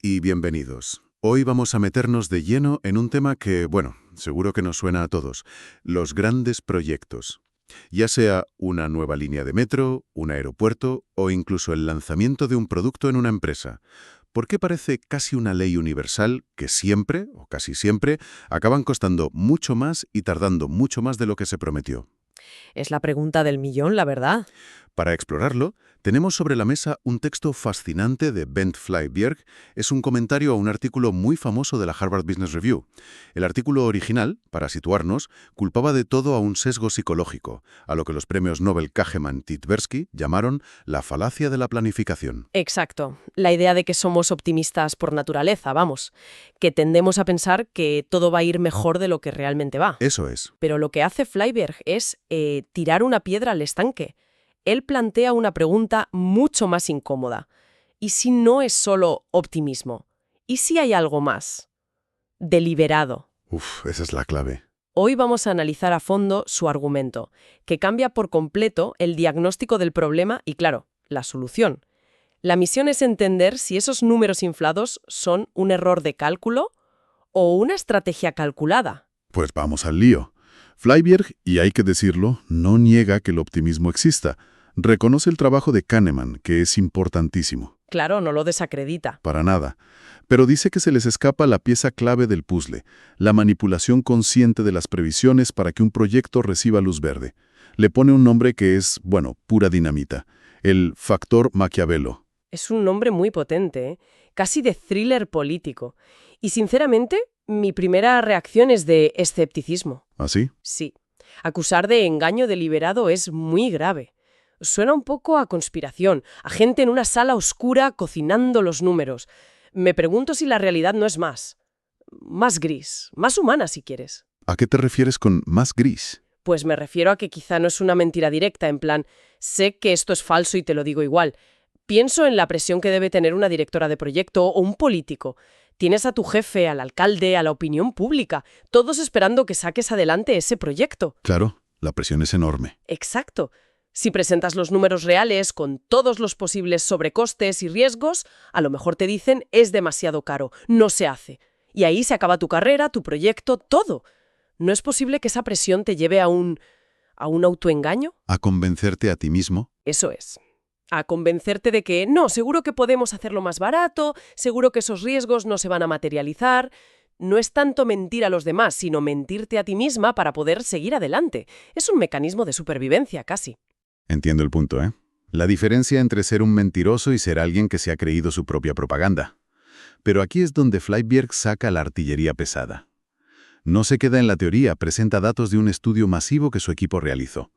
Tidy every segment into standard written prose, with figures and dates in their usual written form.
y bienvenidos. Hoy vamos a meternos de lleno en un tema que, bueno, seguro que nos suena a todos, los grandes proyectos. Ya sea una nueva línea de metro, un aeropuerto o incluso el lanzamiento de un producto en una empresa. ¿Por qué parece casi una ley universal que siempre, o casi siempre, acaban costando mucho más y tardando mucho más de lo que se prometió? Es la pregunta del millón, la verdad. Para explorarlo, tenemos sobre la mesa un texto fascinante de Bent Flyvbjerg. Es un comentario a un artículo muy famoso de la Harvard Business Review. El artículo original, para situarnos, culpaba de todo a un sesgo psicológico, a lo que los premios Nobel Kahneman y Tversky llamaron la falacia de la planificación. Exacto. La idea de que somos optimistas por naturaleza, vamos. Que tendemos a pensar que todo va a ir mejor de lo que realmente va. Eso es. Pero lo que hace Flyvbjerg es tirar una piedra al estanque. Él plantea una pregunta mucho más incómoda. ¿Y si no es solo optimismo? ¿Y si hay algo más? Deliberado. Esa es la clave. Hoy vamos a analizar a fondo su argumento, que cambia por completo el diagnóstico del problema y, claro, la solución. La misión es entender si esos números inflados son un error de cálculo o una estrategia calculada. Pues vamos al lío. Flyvbjerg, y hay que decirlo, no niega que el optimismo exista. Reconoce el trabajo de Kahneman, que es importantísimo. Claro, no lo desacredita. Para nada. Pero dice que se les escapa la pieza clave del puzzle, la manipulación consciente de las previsiones para que un proyecto reciba luz verde. Le pone un nombre que es, bueno, pura dinamita. El factor Maquiavelo. Es un nombre muy potente, ¿eh? Casi de thriller político. Y sinceramente, mi primera reacción es de escepticismo. ¿Así? Sí. Acusar de engaño deliberado es muy grave. Suena un poco a conspiración, a gente en una sala oscura cocinando los números. Me pregunto si la realidad no es más gris, más humana si quieres. ¿A qué te refieres con más gris? Pues me refiero a que quizá no es una mentira directa, en plan, sé que esto es falso y te lo digo igual. Pienso en la presión que debe tener una directora de proyecto o un político. Tienes a tu jefe, al alcalde, a la opinión pública, todos esperando que saques adelante ese proyecto. Claro, la presión es enorme. Exacto. Si presentas los números reales con todos los posibles sobrecostes y riesgos, a lo mejor te dicen es demasiado caro, no se hace. Y ahí se acaba tu carrera, tu proyecto, todo. ¿No es posible que esa presión te lleve a un autoengaño? ¿A convencerte a ti mismo? Eso es. A convencerte de que no, seguro que podemos hacerlo más barato, seguro que esos riesgos no se van a materializar. No es tanto mentir a los demás, sino mentirte a ti misma para poder seguir adelante. Es un mecanismo de supervivencia, casi. Entiendo el punto, ¿eh? La diferencia entre ser un mentiroso y ser alguien que se ha creído su propia propaganda. Pero aquí es donde Flyvbjerg saca la artillería pesada. No se queda en la teoría, presenta datos de un estudio masivo que su equipo realizó.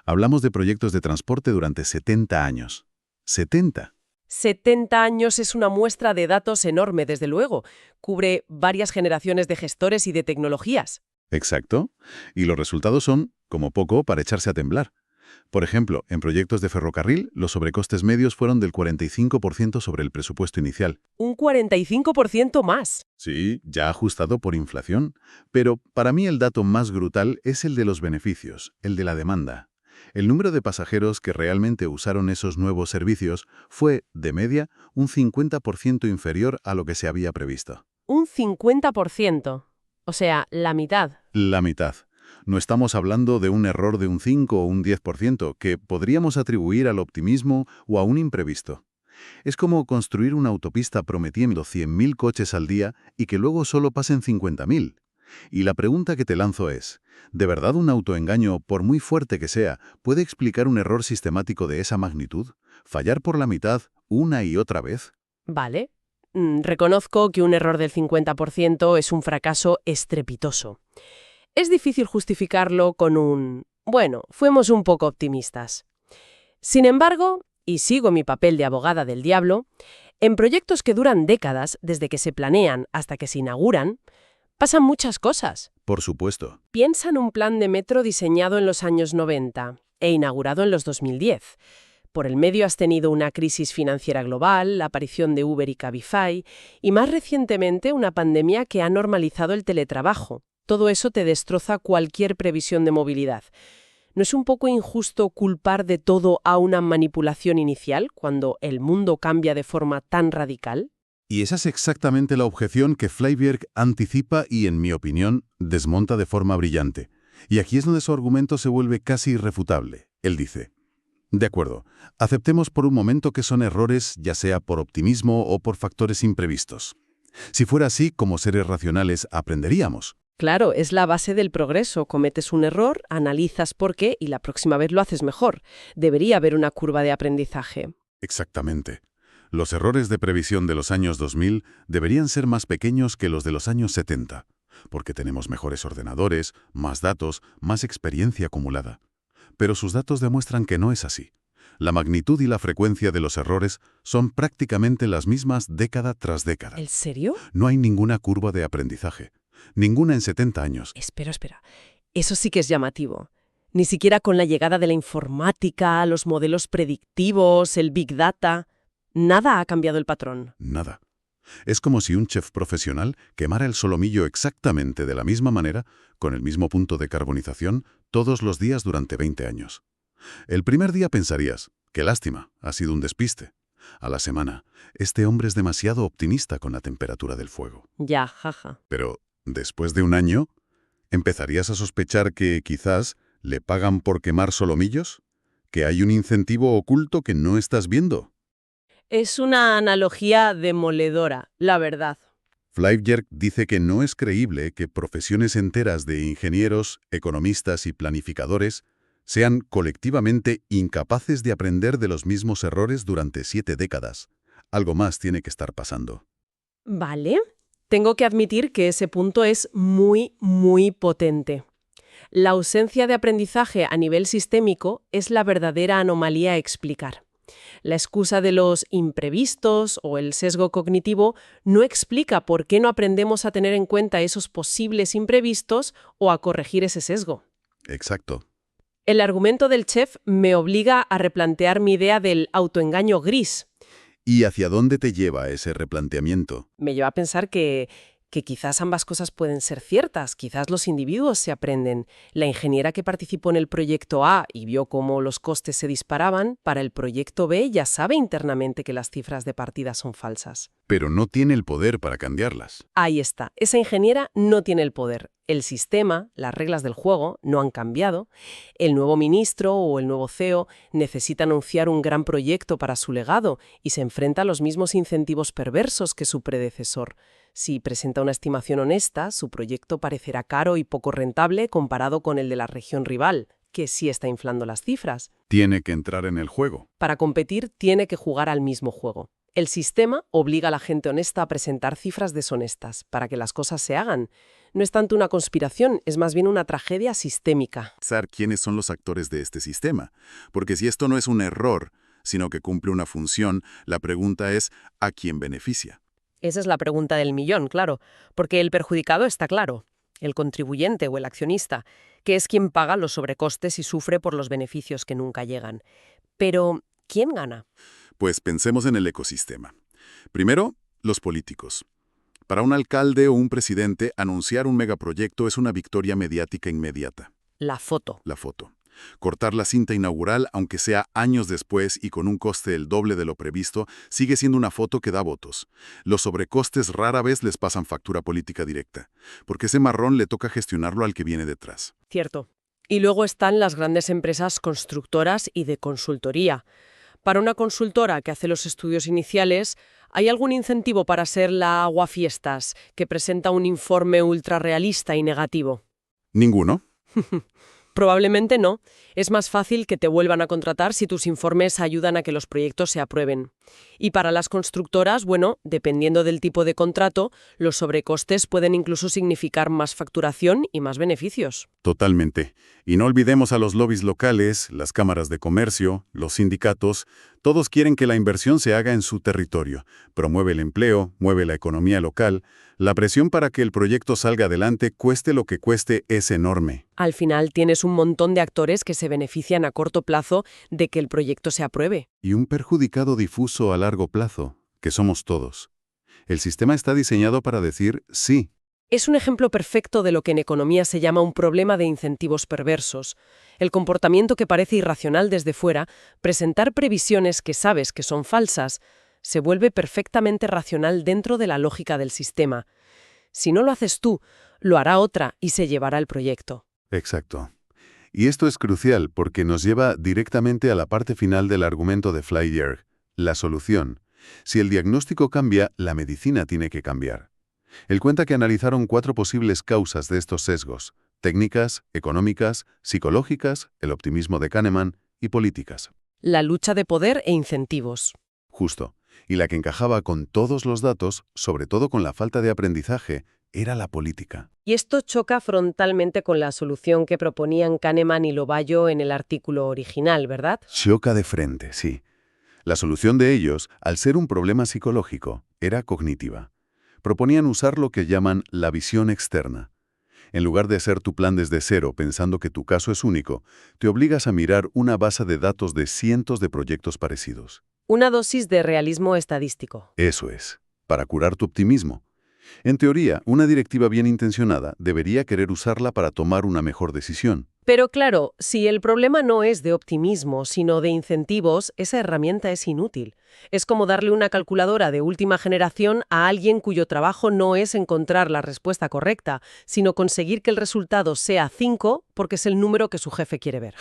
Hablamos de proyectos de transporte durante 70 años. ¡70! 70 años es una muestra de datos enorme, desde luego. Cubre varias generaciones de gestores y de tecnologías. Exacto. Y los resultados son, como poco, para echarse a temblar. Por ejemplo, en proyectos de ferrocarril, los sobrecostes medios fueron del 45% sobre el presupuesto inicial. Un 45% más. Sí, ya ajustado por inflación. Pero para mí el dato más brutal es el de los beneficios, el de la demanda. El número de pasajeros que realmente usaron esos nuevos servicios fue, de media, un 50% inferior a lo que se había previsto. Un 50%. O sea, la mitad. La mitad. No estamos hablando de un error de un 5 o un 10% que podríamos atribuir al optimismo o a un imprevisto. Es como construir una autopista prometiendo 100.000 coches al día y que luego solo pasen 50.000. Y la pregunta que te lanzo es, ¿de verdad un autoengaño, por muy fuerte que sea, puede explicar un error sistemático de esa magnitud? ¿Fallar por la mitad una y otra vez? Vale. Reconozco que un error del 50% es un fracaso estrepitoso. Es difícil justificarlo con bueno, fuimos un poco optimistas. Sin embargo, y sigo mi papel de abogada del diablo, en proyectos que duran décadas, desde que se planean hasta que se inauguran, pasan muchas cosas. Por supuesto. Piensa en un plan de metro diseñado en los años 90 e inaugurado en los 2010. Por el medio has tenido una crisis financiera global, la aparición de Uber y Cabify, y más recientemente una pandemia que ha normalizado el teletrabajo. Todo eso te destroza cualquier previsión de movilidad. ¿No es un poco injusto culpar de todo a una manipulación inicial cuando el mundo cambia de forma tan radical? Y esa es exactamente la objeción que Fleyberg anticipa y, en mi opinión, desmonta de forma brillante. Y aquí es donde su argumento se vuelve casi irrefutable. Él dice: de acuerdo, aceptemos por un momento que son errores, ya sea por optimismo o por factores imprevistos. Si fuera así, como seres racionales, aprenderíamos. Claro, es la base del progreso. Cometes un error, analizas por qué y la próxima vez lo haces mejor. Debería haber una curva de aprendizaje. Exactamente. Los errores de previsión de los años 2000 deberían ser más pequeños que los de los años 70, porque tenemos mejores ordenadores, más datos, más experiencia acumulada. Pero sus datos demuestran que no es así. La magnitud y la frecuencia de los errores son prácticamente las mismas década tras década. ¿En serio? No hay ninguna curva de aprendizaje. Ninguna en 70 años. Espera. Eso sí que es llamativo. Ni siquiera con la llegada de la informática, los modelos predictivos, el Big Data, nada ha cambiado el patrón. Nada. Es como si un chef profesional quemara el solomillo exactamente de la misma manera, con el mismo punto de carbonización, todos los días durante 20 años. El primer día pensarías: qué lástima, ha sido un despiste. A la semana, este hombre es demasiado optimista con la temperatura del fuego. Ya, jaja. Pero, después de un año, ¿empezarías a sospechar que, quizás, le pagan por quemar solomillos? ¿Que hay un incentivo oculto que no estás viendo? Es una analogía demoledora, la verdad. Fleyberg dice que no es creíble que profesiones enteras de ingenieros, economistas y planificadores sean colectivamente incapaces de aprender de los mismos errores durante 7 décadas. Algo más tiene que estar pasando. Vale. Tengo que admitir que ese punto es muy, muy potente. La ausencia de aprendizaje a nivel sistémico es la verdadera anomalía a explicar. La excusa de los imprevistos o el sesgo cognitivo no explica por qué no aprendemos a tener en cuenta esos posibles imprevistos o a corregir ese sesgo. Exacto. El argumento del chef me obliga a replantear mi idea del autoengaño gris. ¿Y hacia dónde te lleva ese replanteamiento? Me lleva a pensar que quizás ambas cosas pueden ser ciertas, quizás los individuos se aprenden. La ingeniera que participó en el proyecto A y vio cómo los costes se disparaban, para el proyecto B ya sabe internamente que las cifras de partida son falsas. Pero no tiene el poder para cambiarlas. Ahí está, esa ingeniera no tiene el poder. El sistema, las reglas del juego, no han cambiado. El nuevo ministro o el nuevo CEO necesita anunciar un gran proyecto para su legado y se enfrenta a los mismos incentivos perversos que su predecesor. Si presenta una estimación honesta, su proyecto parecerá caro y poco rentable comparado con el de la región rival, que sí está inflando las cifras. Tiene que entrar en el juego. Para competir, tiene que jugar al mismo juego. El sistema obliga a la gente honesta a presentar cifras deshonestas para que las cosas se hagan. No es tanto una conspiración, es más bien una tragedia sistémica. Pensar quiénes son los actores de este sistema. Porque si esto no es un error, sino que cumple una función, la pregunta es: ¿a quién beneficia? Esa es la pregunta del millón, claro, porque el perjudicado está claro, el contribuyente o el accionista, que es quien paga los sobrecostes y sufre por los beneficios que nunca llegan. Pero, ¿quién gana? Pues pensemos en el ecosistema. Primero, los políticos. Para un alcalde o un presidente, anunciar un megaproyecto es una victoria mediática inmediata. La foto. La foto. Cortar la cinta inaugural, aunque sea años después y con un coste el doble de lo previsto, sigue siendo una foto que da votos. Los sobrecostes rara vez les pasan factura política directa, porque ese marrón le toca gestionarlo al que viene detrás. Cierto. Y luego están las grandes empresas constructoras y de consultoría. Para una consultora que hace los estudios iniciales, ¿hay algún incentivo para ser la aguafiestas que presenta un informe ultra realista y negativo? ¿Ninguno? Probablemente no. Es más fácil que te vuelvan a contratar si tus informes ayudan a que los proyectos se aprueben. Y para las constructoras, bueno, dependiendo del tipo de contrato, los sobrecostes pueden incluso significar más facturación y más beneficios. Totalmente. Y no olvidemos a los lobbies locales, las cámaras de comercio, los sindicatos. Todos quieren que la inversión se haga en su territorio. Promueve el empleo, mueve la economía local. La presión para que el proyecto salga adelante, cueste lo que cueste, es enorme. Al final tienes un montón de actores que se benefician a corto plazo de que el proyecto se apruebe. Y un perjudicado difuso a largo plazo, que somos todos. El sistema está diseñado para decir sí. Es un ejemplo perfecto de lo que en economía se llama un problema de incentivos perversos. El comportamiento que parece irracional desde fuera, presentar previsiones que sabes que son falsas, Se vuelve perfectamente racional dentro de la lógica del sistema. Si no lo haces tú, lo hará otra y se llevará el proyecto. Exacto. Y esto es crucial porque nos lleva directamente a la parte final del argumento de Flybjerg, la solución. Si el diagnóstico cambia, la medicina tiene que cambiar. Él cuenta que analizaron 4 posibles causas de estos sesgos: técnicas, económicas, psicológicas, el optimismo de Kahneman y políticas. La lucha de poder e incentivos. Justo. Y la que encajaba con todos los datos, sobre todo con la falta de aprendizaje, era la política. Y esto choca frontalmente con la solución que proponían Kahneman y Lobayo en el artículo original, ¿verdad? Choca de frente, sí. La solución de ellos, al ser un problema psicológico, era cognitiva. Proponían usar lo que llaman la visión externa. En lugar de hacer tu plan desde cero pensando que tu caso es único, te obligas a mirar una base de datos de cientos de proyectos parecidos. Una dosis de realismo estadístico. Eso es, para curar tu optimismo. En teoría, una directiva bien intencionada debería querer usarla para tomar una mejor decisión. Pero claro, si el problema no es de optimismo, sino de incentivos, esa herramienta es inútil. Es como darle una calculadora de última generación a alguien cuyo trabajo no es encontrar la respuesta correcta, sino conseguir que el resultado sea 5 porque es el número que su jefe quiere ver.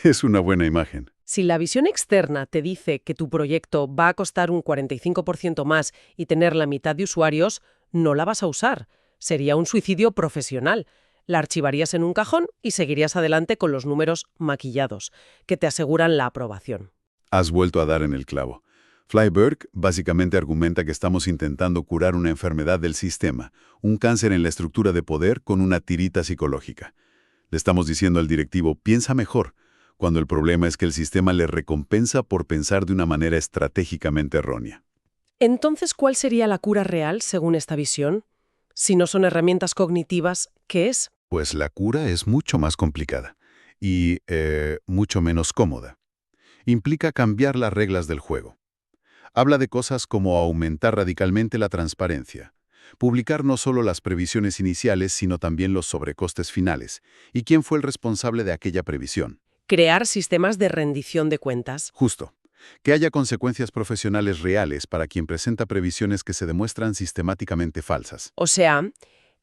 Es una buena imagen. Si la visión externa te dice que tu proyecto va a costar un 45% más y tener la mitad de usuarios, no la vas a usar. Sería un suicidio profesional. La archivarías en un cajón y seguirías adelante con los números maquillados, que te aseguran la aprobación. Has vuelto a dar en el clavo. Flybjerg básicamente argumenta que estamos intentando curar una enfermedad del sistema, un cáncer en la estructura de poder con una tirita psicológica. Le estamos diciendo al directivo, piensa mejor, cuando el problema es que el sistema le recompensa por pensar de una manera estratégicamente errónea. Entonces, ¿cuál sería la cura real según esta visión? Si no son herramientas cognitivas, ¿qué es? Pues la cura es mucho más complicada y mucho menos cómoda. Implica cambiar las reglas del juego. Habla de cosas como aumentar radicalmente la transparencia, publicar no solo las previsiones iniciales, sino también los sobrecostes finales, y quién fue el responsable de aquella previsión. Crear sistemas de rendición de cuentas. Justo. Que haya consecuencias profesionales reales para quien presenta previsiones que se demuestran sistemáticamente falsas. O sea,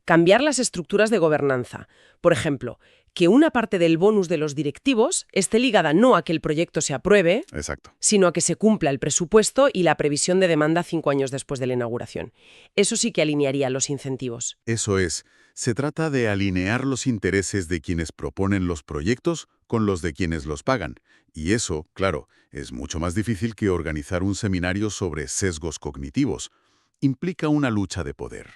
cambiar las estructuras de gobernanza. Por ejemplo, que una parte del bonus de los directivos esté ligada no a que el proyecto se apruebe, Exacto. sino a que se cumpla el presupuesto y la previsión de demanda 5 años después de la inauguración. Eso sí que alinearía los incentivos. Eso es. Se trata de alinear los intereses de quienes proponen los proyectos con los de quienes los pagan. Y eso, claro, es mucho más difícil que organizar un seminario sobre sesgos cognitivos. Implica una lucha de poder.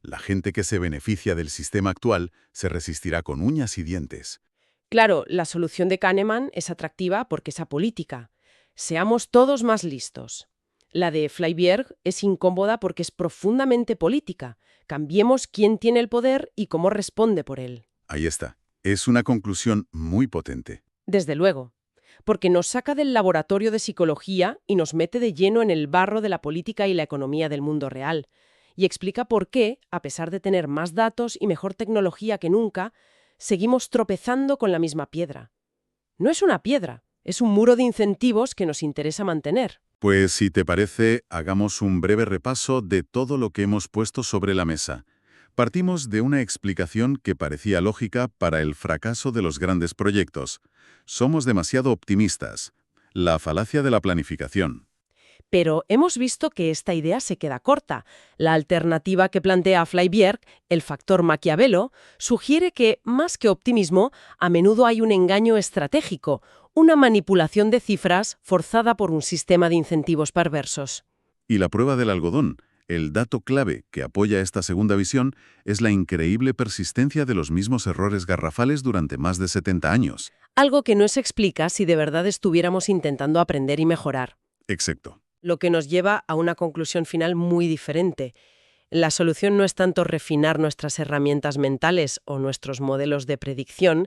La gente que se beneficia del sistema actual se resistirá con uñas y dientes. Claro, la solución de Kahneman es atractiva porque es apolítica. Seamos todos más listos. La de Flybjerg es incómoda porque es profundamente política. Cambiemos quién tiene el poder y cómo responde por él. Ahí está. Es una conclusión muy potente. Desde luego, porque nos saca del laboratorio de psicología y nos mete de lleno en el barro de la política y la economía del mundo real. Y explica por qué, a pesar de tener más datos y mejor tecnología que nunca, seguimos tropezando con la misma piedra. No es una piedra, es un muro de incentivos que nos interesa mantener. Pues si te parece, hagamos un breve repaso de todo lo que hemos puesto sobre la mesa. Partimos de una explicación que parecía lógica para el fracaso de los grandes proyectos. Somos demasiado optimistas. La falacia de la planificación. Pero hemos visto que esta idea se queda corta. La alternativa que plantea Flybjerg, el factor Maquiavelo, sugiere que, más que optimismo, a menudo hay un engaño estratégico, una manipulación de cifras forzada por un sistema de incentivos perversos. Y la prueba del algodón, el dato clave que apoya esta segunda visión, es la increíble persistencia de los mismos errores garrafales durante más de 70 años. Algo que no se explica si de verdad estuviéramos intentando aprender y mejorar. Exacto. Lo que nos lleva a una conclusión final muy diferente. La solución no es tanto refinar nuestras herramientas mentales o nuestros modelos de predicción,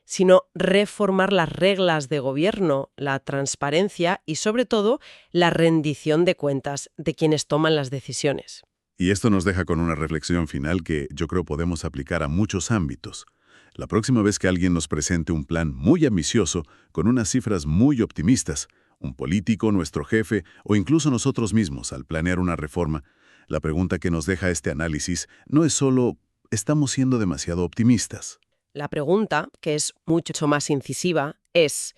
sino reformar las reglas de gobierno, la transparencia y, sobre todo, la rendición de cuentas de quienes toman las decisiones. Y esto nos deja con una reflexión final que yo creo podemos aplicar a muchos ámbitos. La próxima vez que alguien nos presente un plan muy ambicioso, con unas cifras muy optimistas, un político, nuestro jefe o incluso nosotros mismos al planear una reforma, la pregunta que nos deja este análisis no es solo ¿estamos siendo demasiado optimistas? La pregunta, que es mucho más incisiva, es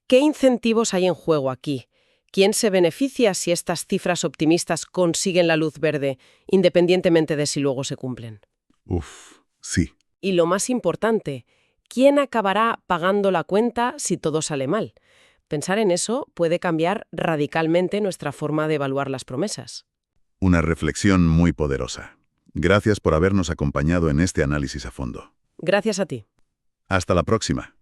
¿qué incentivos hay en juego aquí? ¿Quién se beneficia si estas cifras optimistas consiguen la luz verde, independientemente de si luego se cumplen? Uf, sí. Y lo más importante, ¿quién acabará pagando la cuenta si todo sale mal? Pensar en eso puede cambiar radicalmente nuestra forma de evaluar las promesas. Una reflexión muy poderosa. Gracias por habernos acompañado en este análisis a fondo. Gracias a ti. Hasta la próxima.